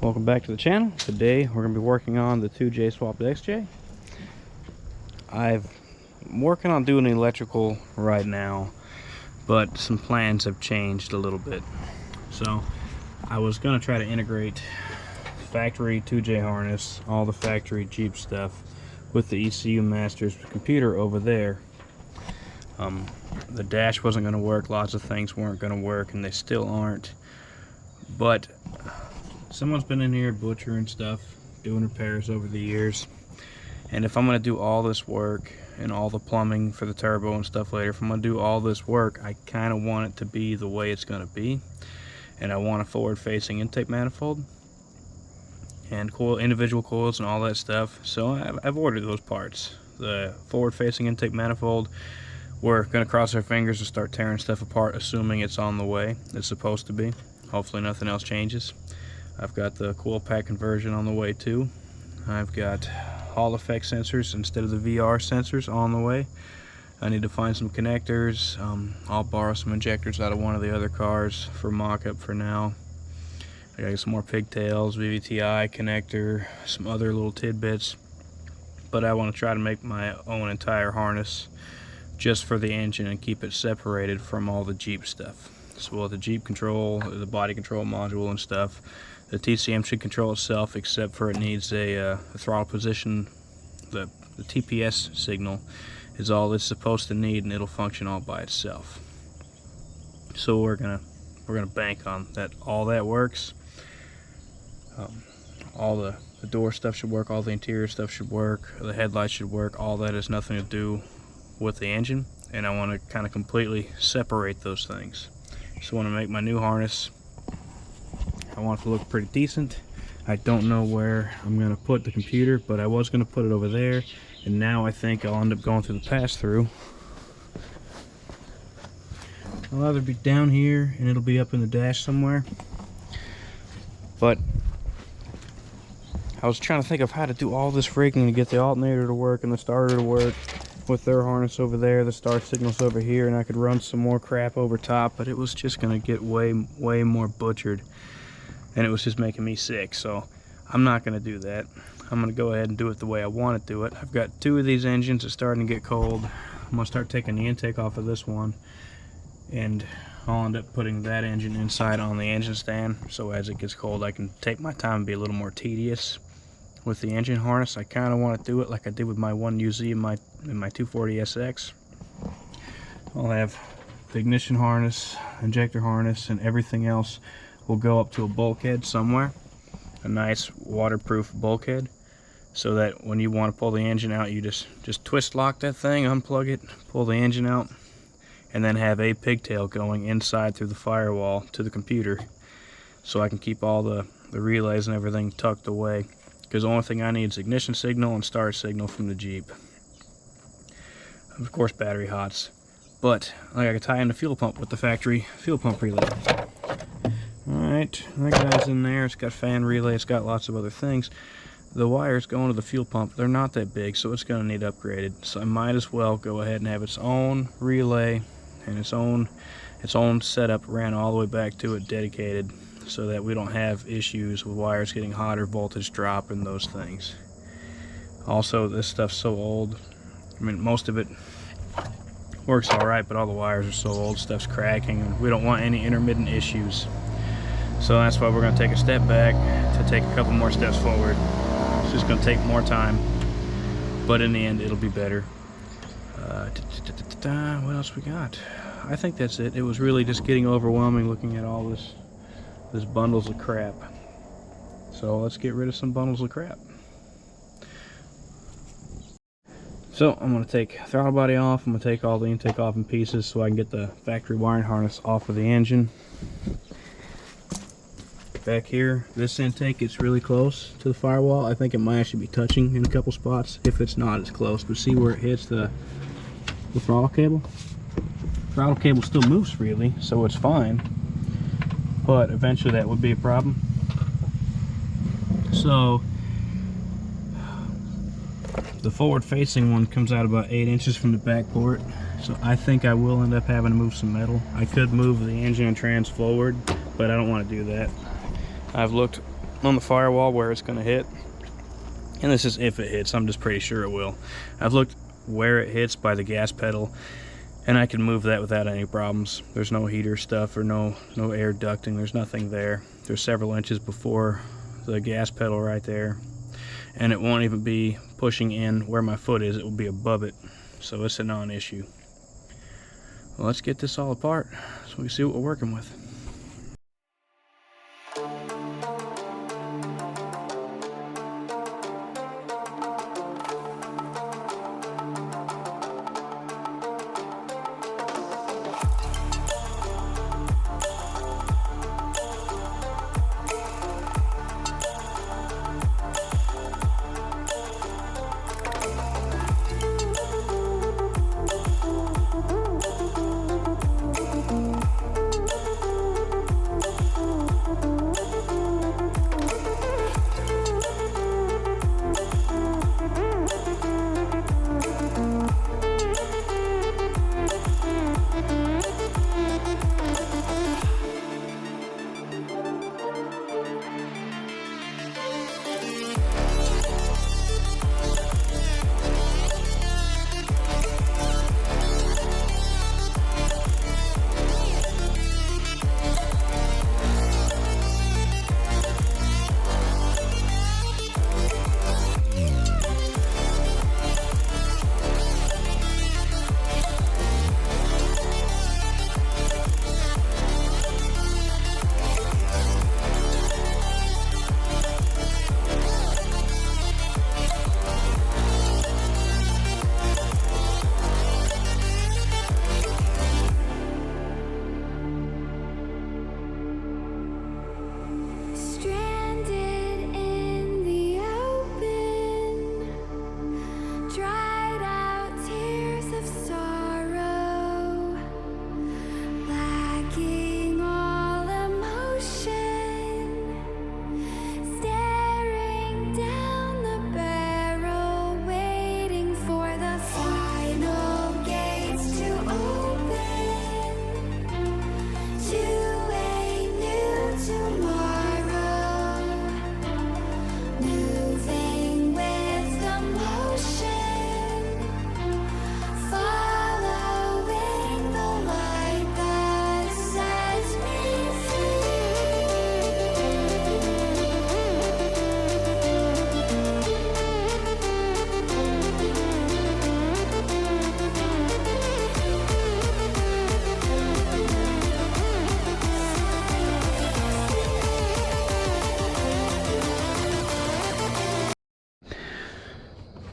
Welcome back to the channel. Today we're going to be working on the 2J swapped XJ. I'm working on doing the electrical right now, but some plans have changed a little bit. So I was going to try to integrate factory 2J harness, all the factory Jeep stuff, with the ECU Masters computer over there. The dash wasn't going to work, lots of things weren't going to work, and they still aren't. But someone's been in here butchering stuff, doing repairs over the years, and if I'm going to do all this work and all the plumbing for the turbo and stuff later, if I'm going to do all this work, I kind of want it to be the way it's going to be. And I want a forward-facing intake manifold and individual coils and all that stuff. So I've ordered those parts. The forward-facing intake manifold, we're going to cross our fingers and start tearing stuff apart, assuming it's on the way. It's supposed to be. Hopefully nothing else changes. I've got the coil pack conversion on the way too. I've got Hall effect sensors instead of the VR sensors on the way. I need to find some connectors. I'll borrow some injectors out of one of the other cars for mock-up for now. I got some more pigtails, VVTi connector, some other little tidbits. But I want to try to make my own entire harness just for the engine and keep it separated from all the Jeep stuff. So the Jeep control, the body control module and stuff, the TCM should control itself, except for it needs a throttle position. The TPS signal is all it's supposed to need, and it'll function all by itself. So we're gonna bank on that. All that works. All the door stuff should work. All the interior stuff should work. The headlights should work. All that has nothing to do with the engine, and I want to kind of completely separate those things. So when I make my new harness, I want it to look pretty decent. I don't know where I'm going to put the computer, but I was going to put it over there, and now I think I'll end up going through the pass-through. I'll either be down here and it'll be up in the dash somewhere, but I was trying to think of how to do all this rigging to get the alternator to work and the starter to work with their harness over there, the start signals over here, and I could run some more crap over top, but it was just going to get way more butchered, and it was just making me sick. So I'm not going to do that. I'm going to go ahead and do it the way I want to do it. I've got two of these engines that's starting to get cold. I'm going to start taking the intake off of this one, and I'll end up putting that engine inside on the engine stand, so as it gets cold I can take my time and be a little more tedious with the engine harness. I kind of want to do it like I did with my 1UZ in my 240SX. I'll have the ignition harness, injector harness, and everything else will go up to a bulkhead somewhere, a nice waterproof bulkhead, so that when you want to pull the engine out, you just twist lock that thing, unplug it, pull the engine out, and then have a pigtail going inside through the firewall to the computer, so I can keep all the relays and everything tucked away, because the only thing I need is ignition signal and start signal from the Jeep. Of course battery hots, but like I could tie in the fuel pump with the factory fuel pump relay. Alright, that guy's in there. It's got fan relay, it's got lots of other things. The wires going to the fuel pump, they're not that big, so it's going to need upgraded. So I might as well go ahead and have its own relay and its own setup ran all the way back to it, dedicated, so that we don't have issues with wires getting hot or voltage drop and those things. Also, this stuff's so old. I mean, most of it works alright, but all the wires are so old, stuff's cracking, and we don't want any intermittent issues. So that's why we're going to take a step back to take a couple more steps forward. It's just going to take more time, but in the end it'll be better. What else we got? I think that's it. It was really just getting overwhelming looking at all this bundles of crap. So let's get rid of some bundles of crap. So I'm going to take throttle body off. I'm going to take all the intake off in pieces so I can get the factory wiring harness off of the engine. Back here, this intake gets really close to the firewall. I think it might actually be touching in a couple spots. If it's not, it's close. But see where it hits the throttle cable? Throttle cable still moves freely, so it's fine. But eventually that would be a problem. So the forward facing one comes out about 8 inches from the back port, so I think I will end up having to move some metal. I could move the engine and trans forward, but I don't want to do that. I've looked on the firewall where it's going to hit. And this is if it hits. I'm just pretty sure it will. I've looked where it hits by the gas pedal, and I can move that without any problems. There's no heater stuff or no air ducting. There's nothing there. There's several inches before the gas pedal right there, and it won't even be pushing in where my foot is. It will be above it, so it's a non-issue. Well, let's get this all apart so we can see what we're working with.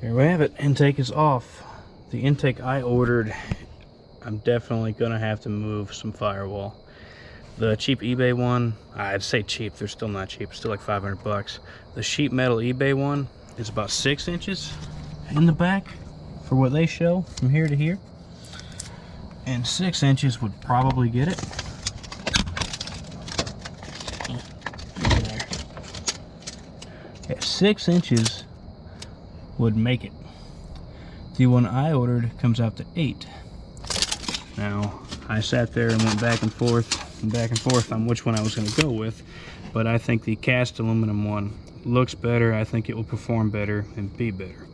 Here we have it. Intake is off. The intake I ordered, I'm definitely gonna have to move some firewall. The cheap eBay one, I'd say cheap, they're still not cheap, it's still like 500 bucks. The sheet metal eBay one is about 6 inches in the back for what they show from here to here. And 6 inches would probably get it. Yeah, 6 inches would make it. The one I ordered comes out to 8. Now, I sat there and went back and forth on which one I was going to go with, but I think the cast aluminum one looks better. I think it will perform better and be better.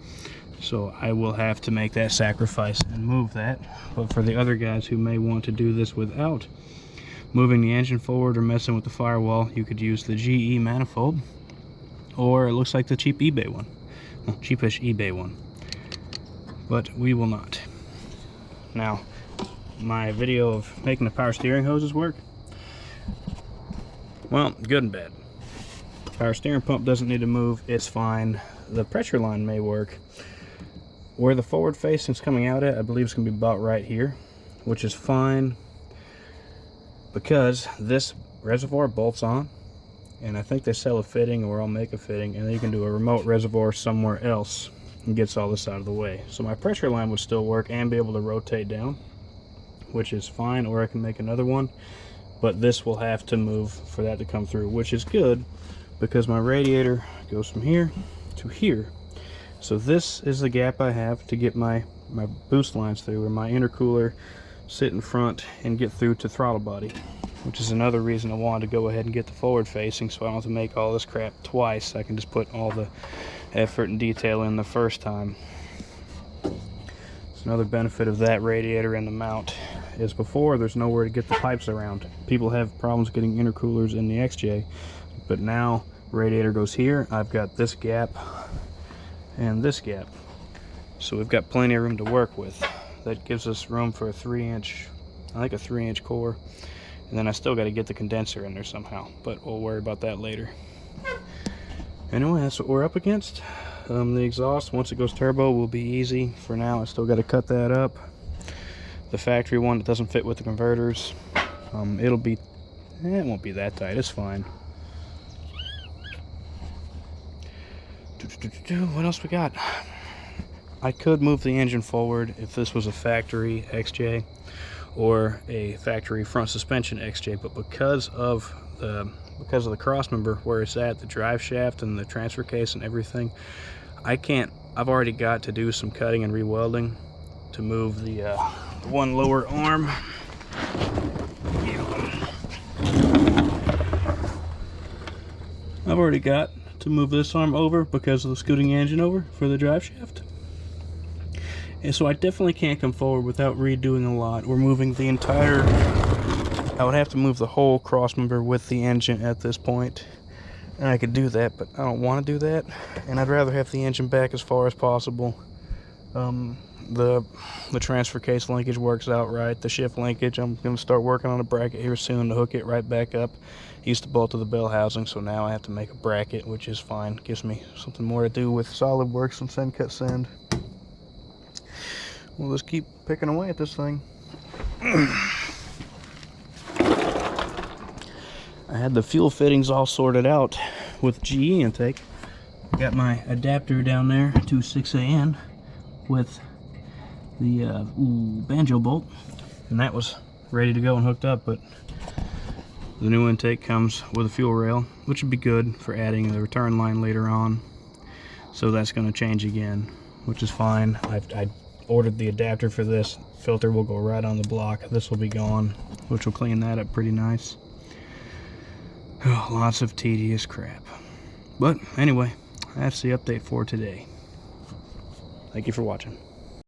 So I will have to make that sacrifice and move that. But for the other guys who may want to do this without moving the engine forward or messing with the firewall, you could use the GE manifold, or it looks like the cheap eBay one. Well, cheapish eBay one. But we will not. Now, my video of making the power steering hoses work, well, good and bad. Power steering pump doesn't need to move, it's fine. The pressure line may work. Where the forward facing is coming out at, I believe it's going to be about right here, which is fine because this reservoir bolts on, and I think they sell a fitting, or I'll make a fitting, and then you can do a remote reservoir somewhere else and gets all this out of the way. So my pressure line would still work and be able to rotate down, which is fine, or I can make another one, but this will have to move for that to come through, which is good because my radiator goes from here to here. So this is the gap I have to get my boost lines through, or my intercooler sit in front and get through to throttle body. which is another reason I wanted to go ahead and get the forward facing, so I don't have to make all this crap twice. I can just put all the effort and detail in the first time. So another benefit of that radiator and the mount is before there's nowhere to get the pipes around. People have problems getting intercoolers in the XJ, but now radiator goes here. I've got this gap and this gap, so we've got plenty of room to work with. That gives us room for a 3-inch, I think a 3-inch core, and then I still got to get the condenser in there somehow, but we'll worry about that later. Anyway, that's what we're up against. The exhaust, once it goes turbo, will be easy. For now, I still got to cut that up. The factory one that doesn't fit with the converters, it won't be that tight, it's fine. What else we got? I could move the engine forward if this was a factory XJ or a factory front suspension XJ, but because of the crossmember where it's at, the drive shaft and the transfer case and everything, I can't. I've already got to do some cutting and rewelding to move the one lower arm. I've already got to move this arm over because of the scooting engine over for the drive shaft. And so I definitely can't come forward without redoing a lot. We're moving the entire, I would have to move the whole crossmember with the engine at this point. And I could do that, but I don't want to do that. And I'd rather have the engine back as far as possible. The transfer case linkage works out right. The shift linkage, I'm going to start working on a bracket here soon to hook it right back up. Used to bolt to the bell housing, so now I have to make a bracket, which is fine. Gives me something more to do with SolidWorks and send cut send. We'll just keep picking away at this thing. I had the fuel fittings all sorted out with GE intake. Got my adapter down there to 6AN with the banjo bolt, and that was ready to go and hooked up, but the new intake comes with a fuel rail, which would be good for adding the return line later on. So that's going to change again, which is fine. I ordered the adapter for this. Filter will go right on the block. This will be gone, which will clean that up pretty nice. Oh, lots of tedious crap. But anyway, that's the update for today. Thank you for watching.